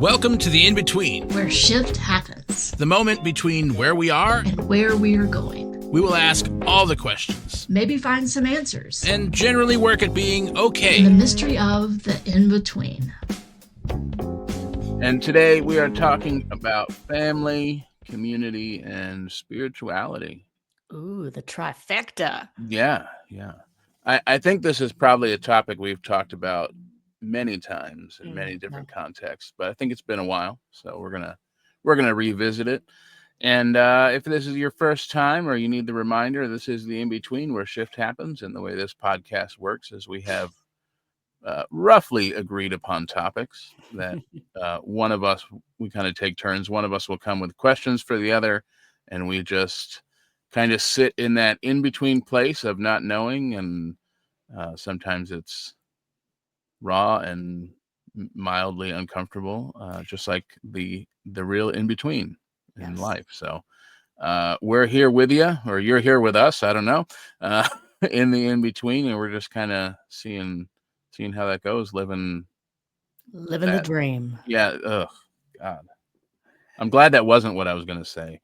Welcome to the in-between, where shift happens, the moment between where we are and where we are going. We will ask all the questions, maybe find some answers, and generally work at being okay. In the mystery of the in-between. And today we are talking about family, community, and spirituality. Ooh, the trifecta. Yeah. I think this is probably a topic we've talked about many times in many different contexts, but I think it's been a while, so we're gonna revisit it. And if this is your first time or you need the reminder, this is the in-between where shift happens. And the way this podcast works is we have roughly agreed upon topics that one of us, we kind of take turns. One of us will come with questions for the other, and we just kind of sit in that in-between place of not knowing. And sometimes it's raw and mildly uncomfortable, just like the real in-between in life. So we're here with you, or you're here with us, I don't know, in the in-between, and we're just kind of seeing how that goes, living the dream. Yeah. Oh God, I'm glad that wasn't what I was gonna say.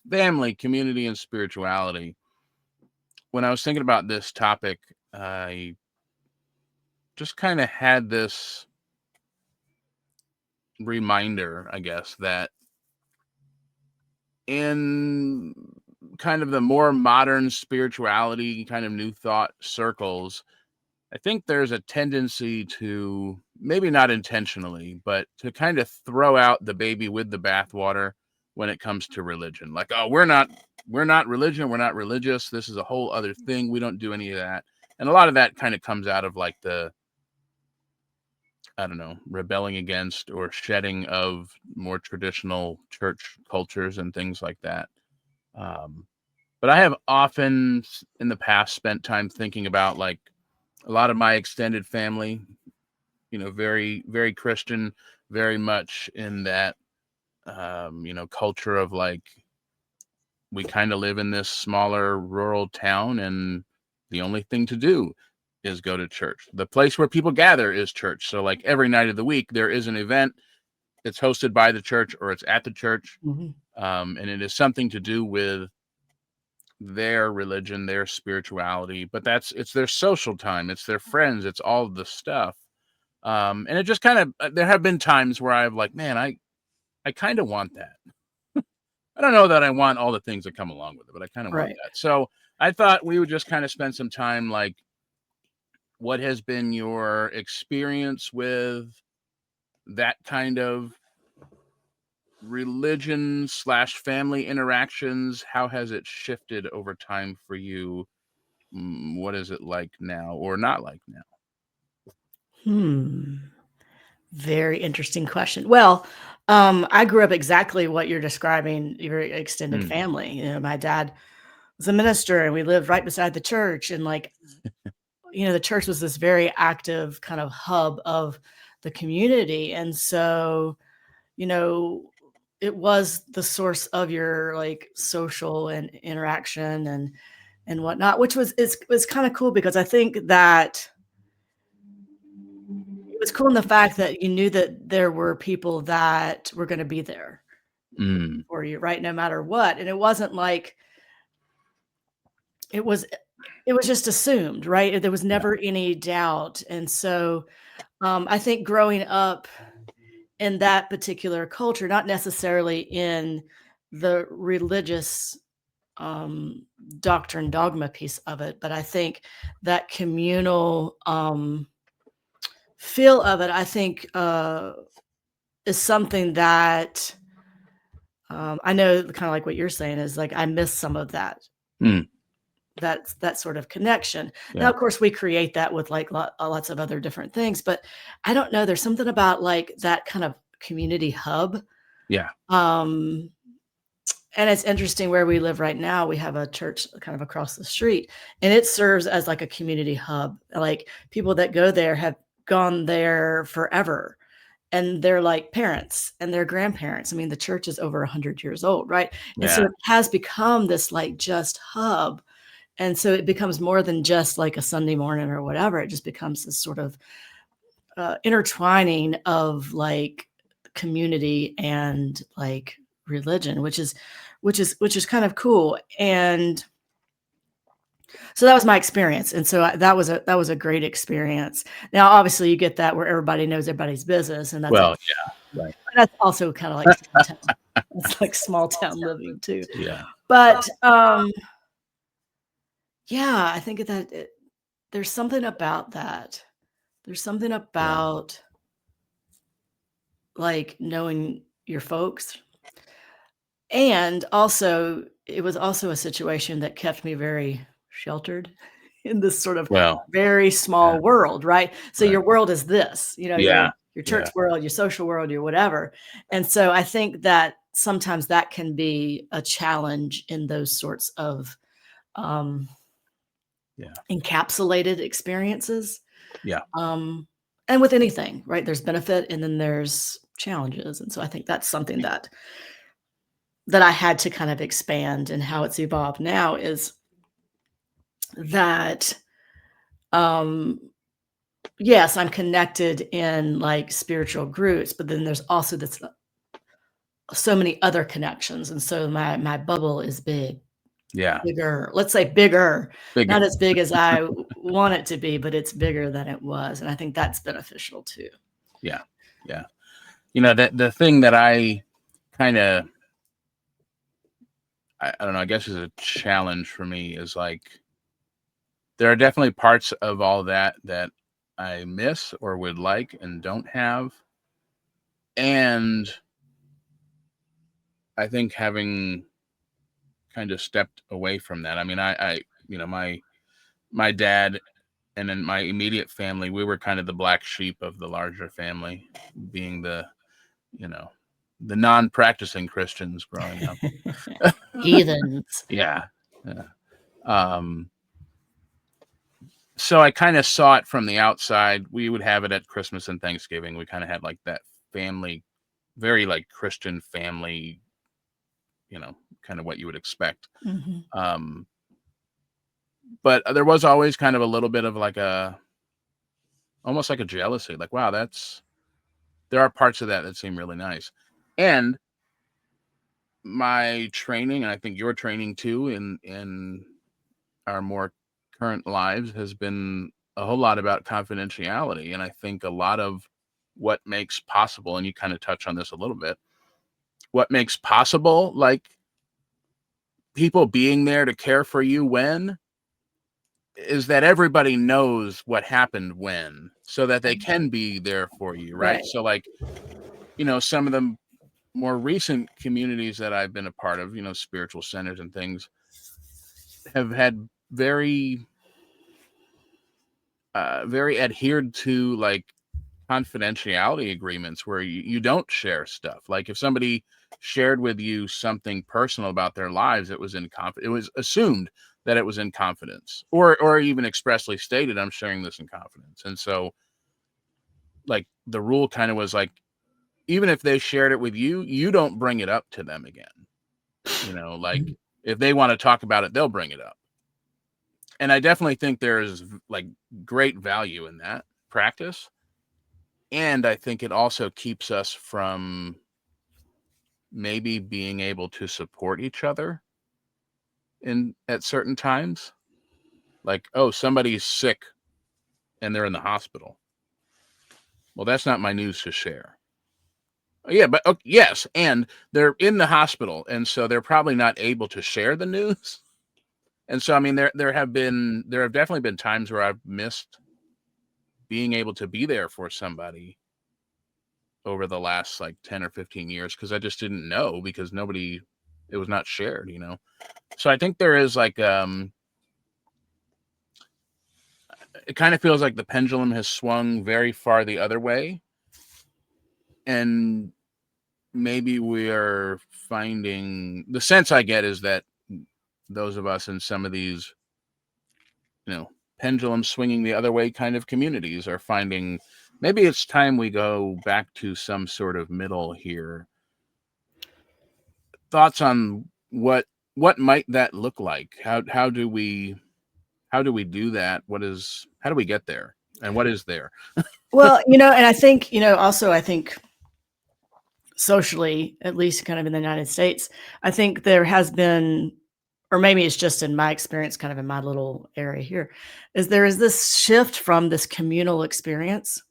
Family, community, and spirituality. When I was thinking about this topic, I just kind of had this reminder, I guess, that in kind of the more modern spirituality, kind of new thought circles, I think there's a tendency to, maybe not intentionally, but to kind of throw out the baby with the bathwater when it comes to religion. Like, oh, we're not religion, we're not religious, this is a whole other thing, we don't do any of that. And a lot of that kind of comes out of like the, I don't know, rebelling against or shedding of more traditional church cultures and things like that. But I have often in the past spent time thinking about like a lot of my extended family, very, very Christian, very much in that, culture of like, we kind of live in this smaller rural town, and the only thing to do is go to church. The place where people gather is church. So like every night of the week, there is an event. It's hosted by the church or it's at the church. And it is something to do with their religion, their spirituality, but it's their social time. It's their friends. It's all of the stuff. And it just kind of, there have been times where I've like, man, I kind of want that. I don't know that I want all the things that come along with it, but I kind of want that. So I thought we would just kind of spend some time, like, what has been your experience with that kind of religion / family interactions? How has it shifted over time for you? What is it like now or not like now? Very interesting question. Well, I grew up exactly what you're describing, your extended family. My dad was a minister, and we lived right beside the church. And like, the church was this very active kind of hub of the community. And so, it was the source of your like social and interaction and whatnot, which was kind of cool, because I think that it was cool in the fact that you knew that there were people that were going to be there for you, right? No matter what. And it wasn't like, it was just assumed, right? There was never any doubt. And so I think growing up in that particular culture, not necessarily in the religious doctrine, dogma piece of it, but I think that communal feel of it, I think is something that I know, kind of like what you're saying, is like, I miss some of that. That sort of connection. Now, of course, we create that with like lots of other different things, but I don't know. There's something about like that kind of community hub. And it's interesting where we live right now. We have a church kind of across the street, and it serves as like a community hub. Like, people that go there have gone there forever, and they're like parents and their grandparents. I mean, the church is over 100 years old, right? And so it has become this like just hub. And so it becomes more than just like a Sunday morning or whatever. It just becomes this sort of intertwining of like community and like religion, which is kind of cool. And so that was my experience. And so that was a great experience. Now, obviously you get that where everybody knows everybody's business, and Well, yeah, right. that's also kind of like small town. It's like small town living too. Yeah. But yeah, I think that there's something about that. There's something about like knowing your folks. And also, it was also a situation that kept me very sheltered in this sort of Well, very small world, right? So Right. your world is this, you know, Yeah. your church world, your social world, your whatever. And so I think that sometimes that can be a challenge in those sorts of um, encapsulated experiences. Yeah. And with anything, right? There's benefit and then there's challenges. And so I think that's something that I had to kind of expand, and how it's evolved now is that, yes, I'm connected in like spiritual groups, but then there's also this so many other connections. And so my bubble is bigger, let's say bigger, not as big as I want it to be, but it's bigger than it was. And I think that's beneficial too. Yeah. Yeah. You know, the thing that I kind of, I don't know, I guess is a challenge for me is like, there are definitely parts of all that I miss or would like and don't have. And I think having kind of stepped away from that, I mean, I you know, my dad and then my immediate family, we were kind of the black sheep of the larger family, being the, you know, the non-practicing Christians growing up. Heathens. Yeah. So I kind of saw it from the outside. We would have it at Christmas and Thanksgiving. We kind of had like that family, very like Christian family, you know, kind of what you would expect. Mm-hmm. But there was always kind of a little bit of like almost like a jealousy, like, wow, there are parts of that seem really nice. And my training, and I think your training too, in our more current lives has been a whole lot about confidentiality. And I think a lot of what makes possible, and you kind of touch on this a little bit, what makes possible like people being there to care for you when, is that everybody knows what happened when, so that they can be there for you, right? So like, you know, some of the more recent communities that I've been a part of, you know, spiritual centers and things, have had very very adhered to like confidentiality agreements where you don't share stuff. Like if somebody shared with you something personal about their lives, it was it was assumed that it was in confidence, or even expressly stated, I'm sharing this in confidence. And so like the rule kind of was like, even if they shared it with you, you don't bring it up to them again. You know, like if they want to talk about it, they'll bring it up. And I definitely think there's like great value in that practice. And I think it also keeps us from maybe being able to support each other at certain times. Like, oh, somebody's sick and they're in the hospital. Well, that's not my news to share. Yeah, but yes, and they're in the hospital, and so they're probably not able to share the news. And so, I mean, there have definitely been times where I've missed being able to be there for somebody over the last like 10 or 15 years because I just didn't know, because it was not shared, you know. So I think there is like it kind of feels like the pendulum has swung very far the other way, and maybe we're finding, the sense I get is that those of us in some of these, you know, pendulum swinging the other way kind of communities are finding maybe it's time we go back to some sort of middle here. Thoughts on what might that look like? How do we how do we do that? How do we get there? And what is there? Well, and I think, also I think socially, at least kind of in the United States, I think there has been, or maybe it's just in my experience, kind of in my little area here, there is this shift from this communal experience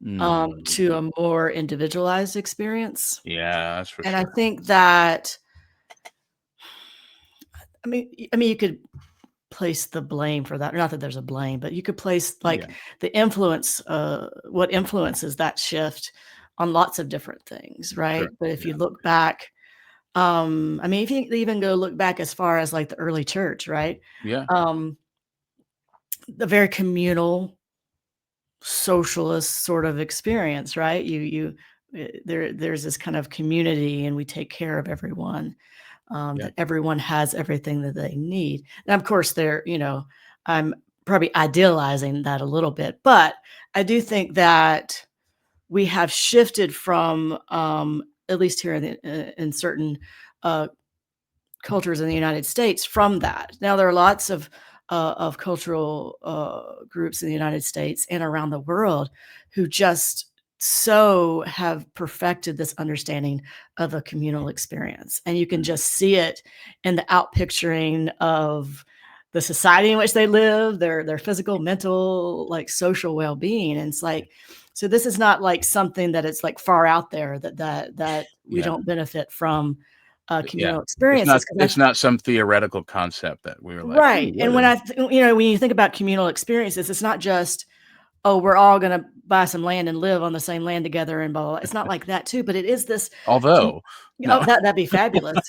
to a more individualized experience. Yeah, that's for And sure. I think that, I mean, you could place the blame for that. Not that there's a blame, but you could place like the influence, what influences that shift on lots of different things, right? Sure. But if you look back, I mean, if you even go look back as far as like the early church, right? Yeah. The very communal socialist sort of experience, right? There's this kind of community, and we take care of everyone. That everyone has everything that they need. And of course, I'm probably idealizing that a little bit, but I do think that we have shifted from, at least here in certain cultures in the United States, from that. Now, there are lots of cultural groups in the United States and around the world who just so have perfected this understanding of a communal experience. And you can just see it in the outpicturing of the society in which they live, their physical, mental, like social well-being. And it's like, so this is not like something that it's like far out there that we don't benefit from communal experiences. It's not some theoretical concept that we were like, right. And when when you think about communal experiences, it's not just, oh, we're all going to buy some land and live on the same land together and blah, blah, blah. It's not like that too, but it is this. Although, no. That'd be fabulous.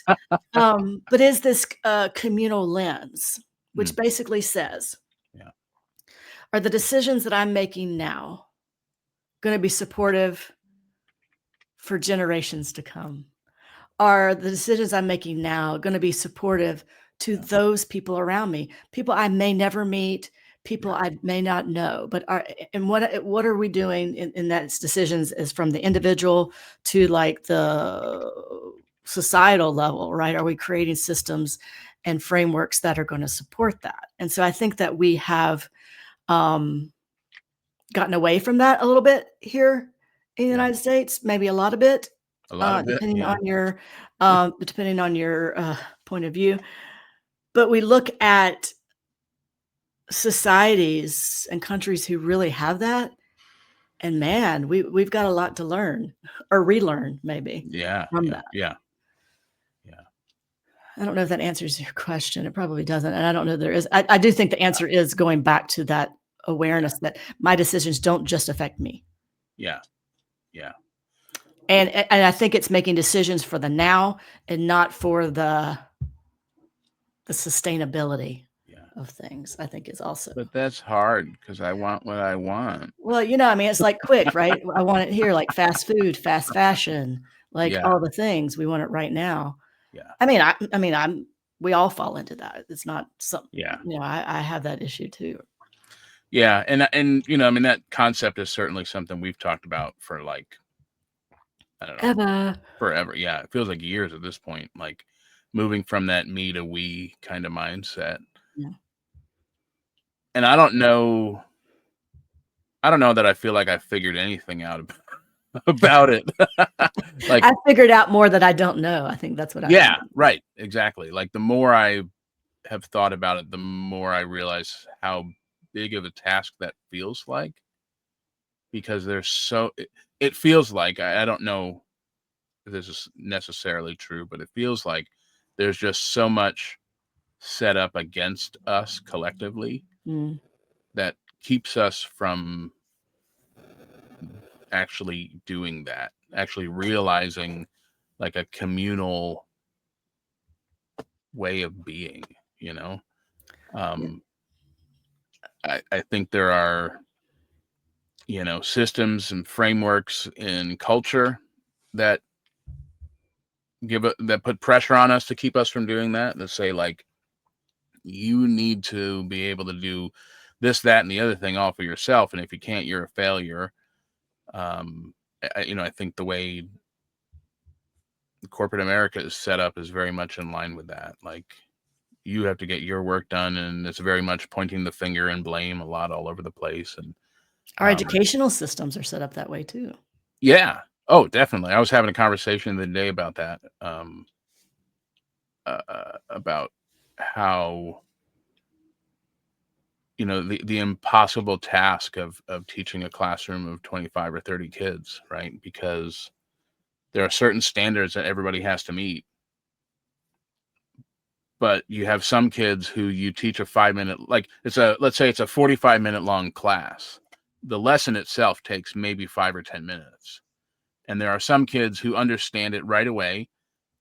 But is this communal lens, which basically says, are the decisions that I'm making now going to be supportive for generations to come? Are the decisions I'm making now going to be supportive to those people around me, people I may never meet, people I may not know, but what are we doing in that decisions is from the individual to like the societal level, right? Are we creating systems and frameworks that are going to support that? And so I think that we have gotten away from that a little bit here in the United States, maybe a lot of it, depending on your point of view. But we look at societies and countries who really have that, and man, we've got a lot to learn or relearn maybe from that. I don't know if that answers your question. It probably doesn't, and I don't know there is. I do think the answer is going back to that awareness that my decisions don't just affect me. And I think it's making decisions for the now and not for the sustainability of things, I think is also. But that's hard because I want what I want. Well, I mean, it's like quick, right? I want it here, like fast food, fast fashion, like all the things. We want it right now. I mean, we all fall into that. It's not something, I have that issue too. Yeah. And I mean, that concept is certainly something we've talked about for like, I don't know, forever. Yeah. It feels like years at this point, like moving from that me to we kind of mindset. Yeah. And I don't know that I feel like I figured anything out about it. Like I figured out more that I don't know. I think that's what I right. Exactly. Like the more I have thought about it, the more I realize how big of a task that feels like, because it feels like, I don't know if this is necessarily true, but it feels like there's just so much set up against us collectively that keeps us from actually doing that, actually realizing like a communal way of being, I think there are, systems and frameworks in culture that put pressure on us to keep us from doing that. That say like, you need to be able to do this, that, and the other thing all for yourself. And if you can't, you're a failure. I think the way corporate America is set up is very much in line with that. Like, you have to get your work done, and it's very much pointing the finger and blame a lot all over the place. And Our educational systems are set up that way too. yeah. Oh, definitely. I was having a conversation the other day about that, about how, the impossible task of teaching a classroom of 25 or 30 kids, right? Because there are certain standards that everybody has to meet. But you have some kids who you teach a 5-minute, like let's say it's a 45-minute long class. The lesson itself takes maybe 5 or 10 minutes. And there are some kids who understand it right away.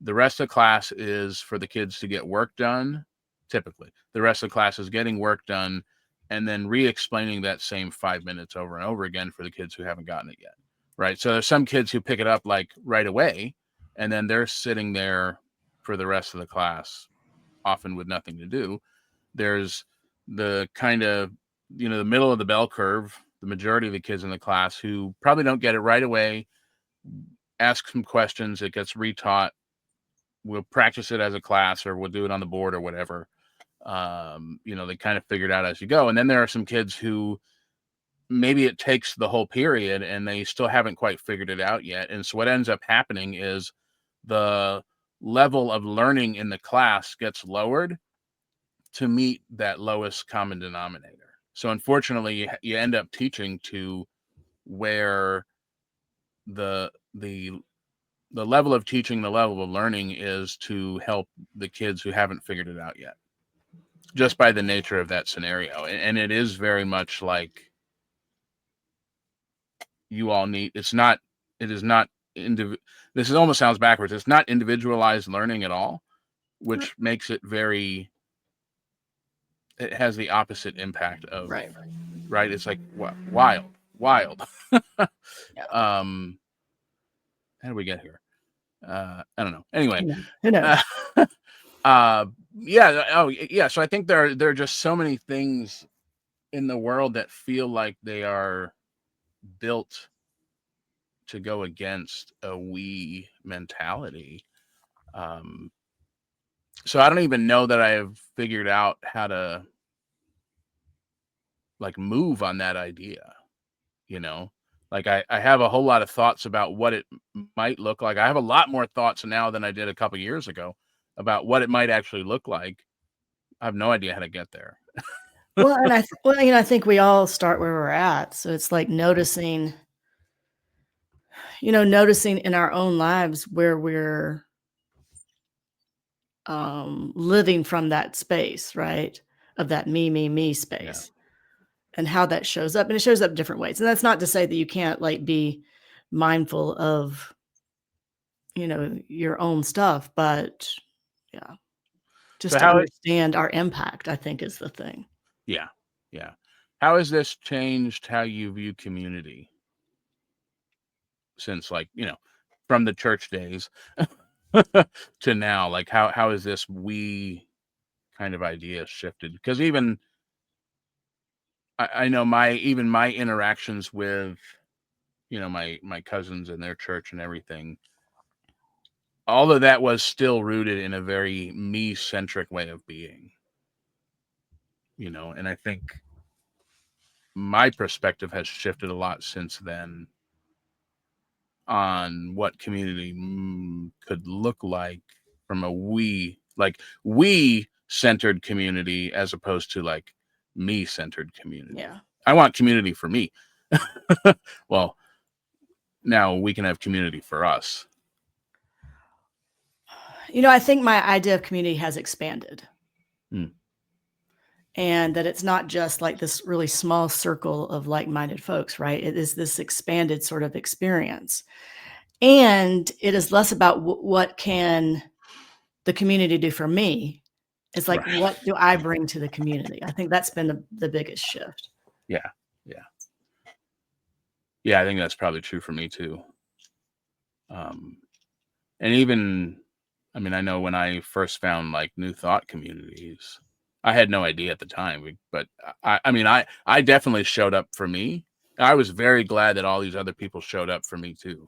The rest of the class is for the kids to get work done. Typically, the rest of the class is getting work done and then re-explaining that same 5 minutes over and over again for the kids who haven't gotten it yet. Right. So there's some kids who pick it up like right away, and then they're sitting there for the rest of the class, often with nothing to do. There's the kind of, the middle of the bell curve, the majority of the kids in the class who probably don't get it right away, ask some questions, it gets retaught. We'll practice it as a class, or we'll do it on the board or whatever. They kind of figure it out as you go. And then there are some kids who maybe it takes the whole period and they still haven't quite figured it out yet. And so what ends up happening is the level of learning in the class gets lowered to meet that lowest common denominator. So unfortunately, you end up teaching to where the level of teaching, the level of learning is to help the kids who haven't figured it out yet, just by the nature of that scenario. And it is very much like you all need, this almost sounds backwards. It's not individualized learning at all, which makes it it has the opposite impact of, right. It's like wild. How did we get here? I don't know. Anyway, who knows? Yeah. Oh, yeah. So I think there are just so many things in the world that feel like they are built to go against a we mentality. So I don't even know that I have figured out how to like move on that idea. Like I have a whole lot of thoughts about what it might look like. I have a lot more thoughts now than I did a couple of years ago about what it might actually look like. I have no idea how to get there. Well, and I think we all start where we're at. So it's like noticing in our own lives where we're living from that space, right? Of that me space. And how that shows up. And it shows up different ways. And that's not to say that you can't like be mindful of, your own stuff, but yeah. Just to understand our impact, I think, is the thing. Yeah. Yeah. How has this changed how you view community since, like, from the church days to now? Like, how has this we kind of idea shifted? Because even I know my interactions with, my cousins and their church and everything, all of that was still rooted in a very me-centric way of being, and I think my perspective has shifted a lot since then on what community could look like from a we-centered community as opposed to like me-centered community. Yeah. I want community for me. Well, now we can have community for us. I think my idea of community has expanded. And that it's not just like this really small circle of like-minded folks, right? It is this expanded sort of experience. And it is less about what can the community do for me. It's like, right. What do I bring to the community? I think that's been the biggest shift. Yeah. Yeah. Yeah, I think that's probably true for me too. And even, I know when I first found like New Thought communities, I had no idea at the time, but I definitely showed up for me. I was very glad that all these other people showed up for me too.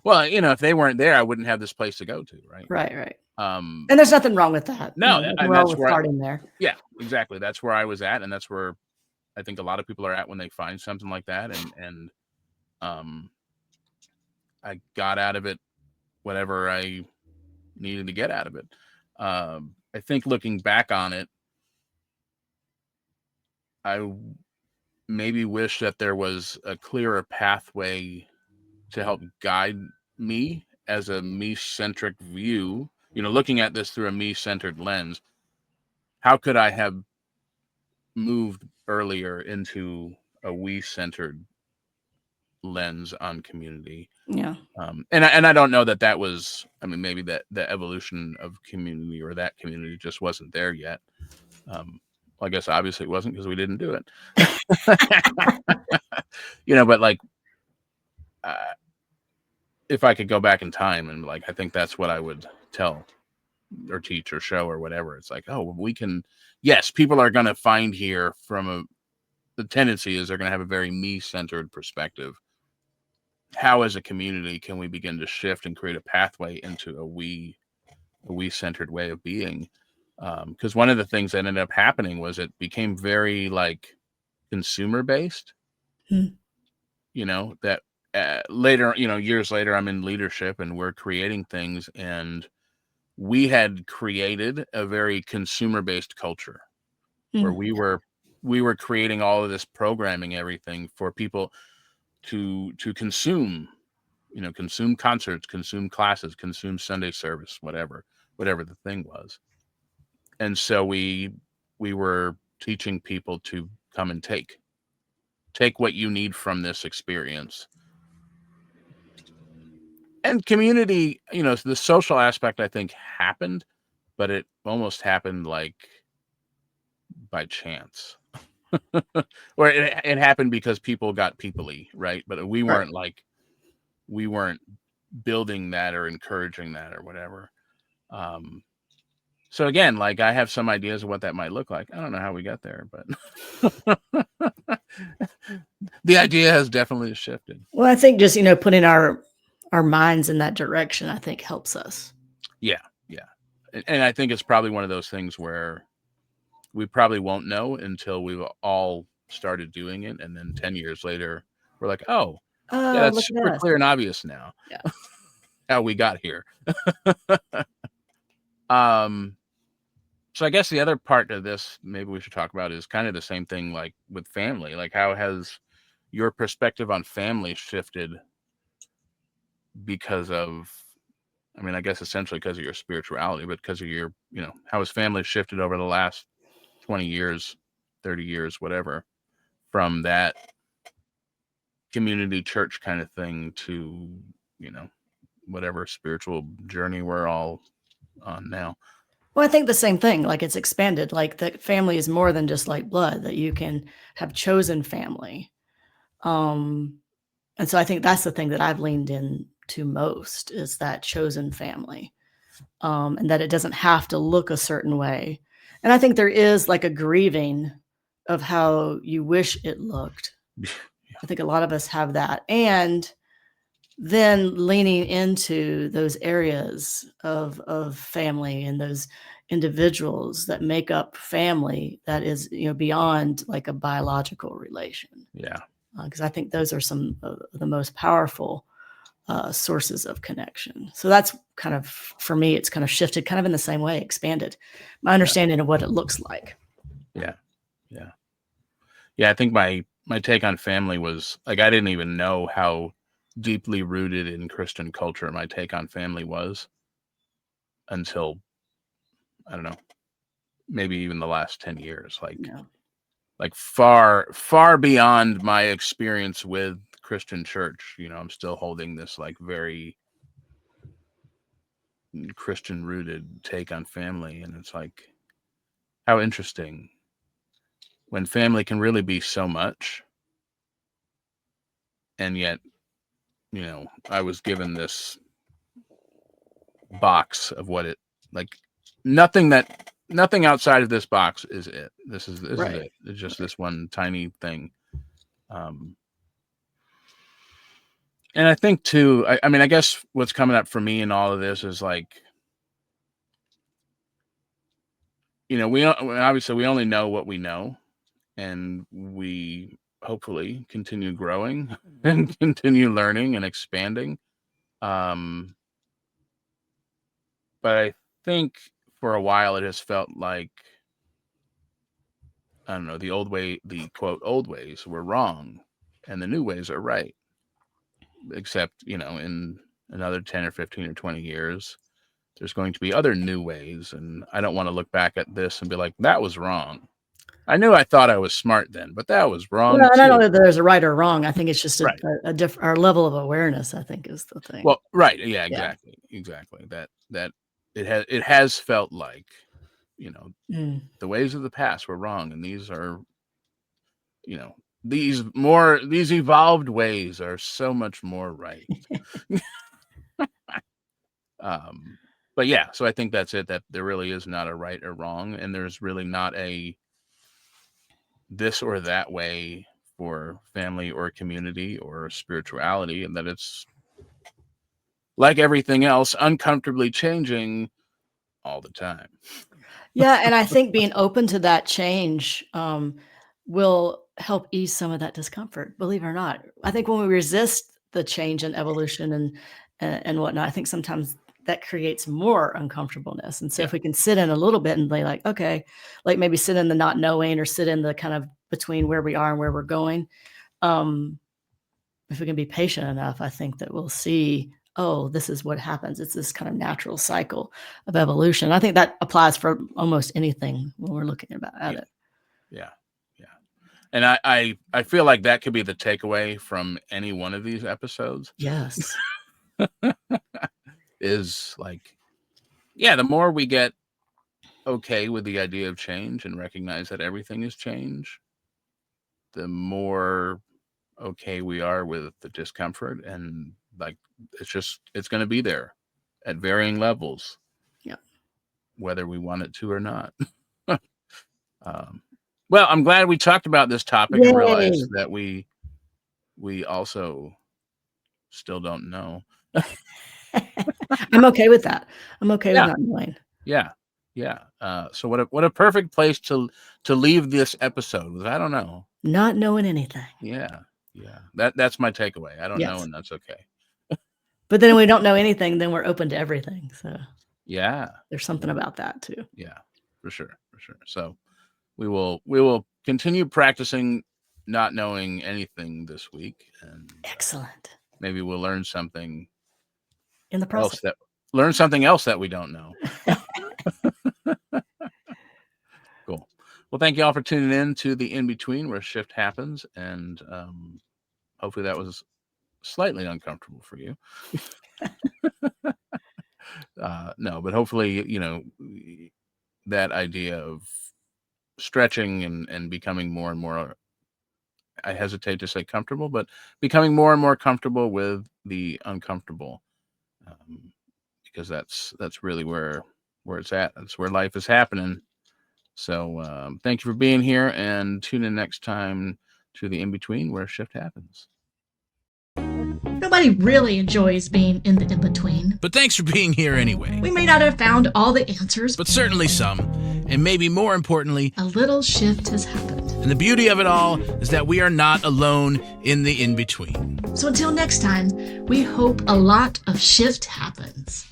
Well, if they weren't there, I wouldn't have this place to go to, right? Right. Um, And there's nothing wrong with that. no, Nothing and wrong that's with where starting there. yeah, exactly. That's where I was at, and that's where I think a lot of people are at when they find something like that, and I got out of it whatever I needed to get out of it. I think looking back on it, I maybe wish that there was a clearer pathway to help guide me as a me-centric view. Looking at this through a me-centered lens, how could I have moved earlier into a we-centered lens on community? Yeah. And I don't know that was, maybe that the evolution of community or that community just wasn't there yet. Well, I guess obviously it wasn't because we didn't do it. But like, if I could go back in time and I think that's what I would tell or teach or show or whatever. It's like, oh, we can, yes, people are going to find here the tendency is they're going to have a very me-centered perspective. How as a community can we begin to shift and create a pathway into a we-centered way of being? Because one of the things that ended up happening was it became very consumer-based. That later, years later, I'm in leadership and we're creating things, and we had created a very consumer-based culture where we were creating all of this programming, everything for people to consume, consume concerts, consume classes, consume Sunday service, whatever the thing was. And so we were teaching people to come and take what you need from this experience. And community, the social aspect, I think, happened, but it almost happened by chance. Or it happened because people got people-y, right? But we weren't we weren't building that or encouraging that or whatever. So again, I have some ideas of what that might look like. I don't know how we got there, but the idea has definitely shifted. Well, I think just, putting our minds in that direction, I think helps us. Yeah. And I think it's probably one of those things where we probably won't know until we've all started doing it. And then 10 years later, we're like, oh, yeah, that's super clear and obvious now. Yeah. How we got here. So I guess the other part of this maybe we should talk about is kind of the same thing with family. How has your perspective on family shifted because of, I guess essentially because of your spirituality, but because of your, how has family shifted over the last 20 years, 30 years, whatever, from that community church kind of thing to, whatever spiritual journey we're all on now? Well, I think the same thing, it's expanded, that family is more than just blood, that you can have chosen family. And so I think that's the thing that I've leaned into most is that chosen family, and that it doesn't have to look a certain way. And I think there is a grieving of how you wish it looked. Yeah. I think a lot of us have that. And then leaning into those areas of family and those individuals that make up family that is, beyond a biological relation. Yeah. Because I think those are some of the most powerful sources of connection. So that's kind of, for me, it's kind of shifted kind of in the same way, expanded my understanding of what it looks like. Yeah. I think my take on family was I didn't even know how deeply rooted in Christian culture my take on family was until, I don't know, maybe even the last 10 years, far, far beyond my experience with Christian church. I'm still holding this very Christian rooted take on family. And it's how interesting when family can really be so much. And yet, I was given this box of what it nothing outside of this box is it. This is it. It's just this one tiny thing. And I think too, I mean, I guess what's coming up for me in all of this is like, obviously we only know what we know, and we hopefully continue growing and continue learning and expanding. But I think for a while it has felt like, I don't know, the quote old ways were wrong and the new ways are right. Except, in another 10 or 15 or 20 years, there's going to be other new ways. And I don't want to look back at this and be like, that was wrong. I knew I thought I was smart then, but that was wrong. Well, and I don't know that there's a right or wrong. I think it's just Right. a different, our level of awareness, I think, is the thing. Well, right. Yeah, exactly. Exactly. That it has felt like, the ways of the past were wrong. And these are, these evolved ways are so much more right. But yeah, so I think that's it, that there really is not a right or wrong, and there's really not a this or that way for family or community or spirituality, and that it's like everything else, uncomfortably changing all the time. Yeah, and I think being open to that change will help ease some of that discomfort, believe it or not. I think when we resist the change and evolution and whatnot, I think sometimes that creates more uncomfortableness. And so if we can sit in a little bit and be like, okay, like maybe sit in the not knowing or sit in the kind of between where we are and where we're going. If we can be patient enough, I think that we'll see, oh, this is what happens. It's this kind of natural cycle of evolution. I think that applies for almost anything when we're looking at it. Yeah. Yeah. And I feel like that could be the takeaway from any one of these episodes. Yes. Is like, the more we get okay with the idea of change and recognize that everything is change, the more okay we are with the discomfort, and like it's going to be there at varying levels, whether we want it to or not. Well, I'm glad we talked about this topic. Yay. And realized that we also still don't know. I'm okay with that. I'm okay with not knowing. Yeah. So what a perfect place to leave this episode with. I don't know. Not knowing anything. Yeah. That's my takeaway. I don't know, and that's okay. But then we don't know anything, then we're open to everything. So there's something about that too. Yeah, for sure. So we will continue practicing not knowing anything this week, and excellent. Maybe we'll learn something in the process. Learn something else that we don't know. Cool. Well, thank you all for tuning in to the In Between, where shift happens, and hopefully that was slightly uncomfortable for you. No, but hopefully, that idea of stretching and becoming more and more, I hesitate to say comfortable, but becoming more and more comfortable with the uncomfortable, because that's really where it's at. That's where life is happening. So thank you for being here, and tune in next time to the In Between, where shift happens. Nobody really enjoys being in the in-between. But thanks for being here anyway. We may not have found all the answers, but certainly some. And maybe more importantly, a little shift has happened. And the beauty of it all is that we are not alone in the in-between. So until next time, we hope a lot of shift happens.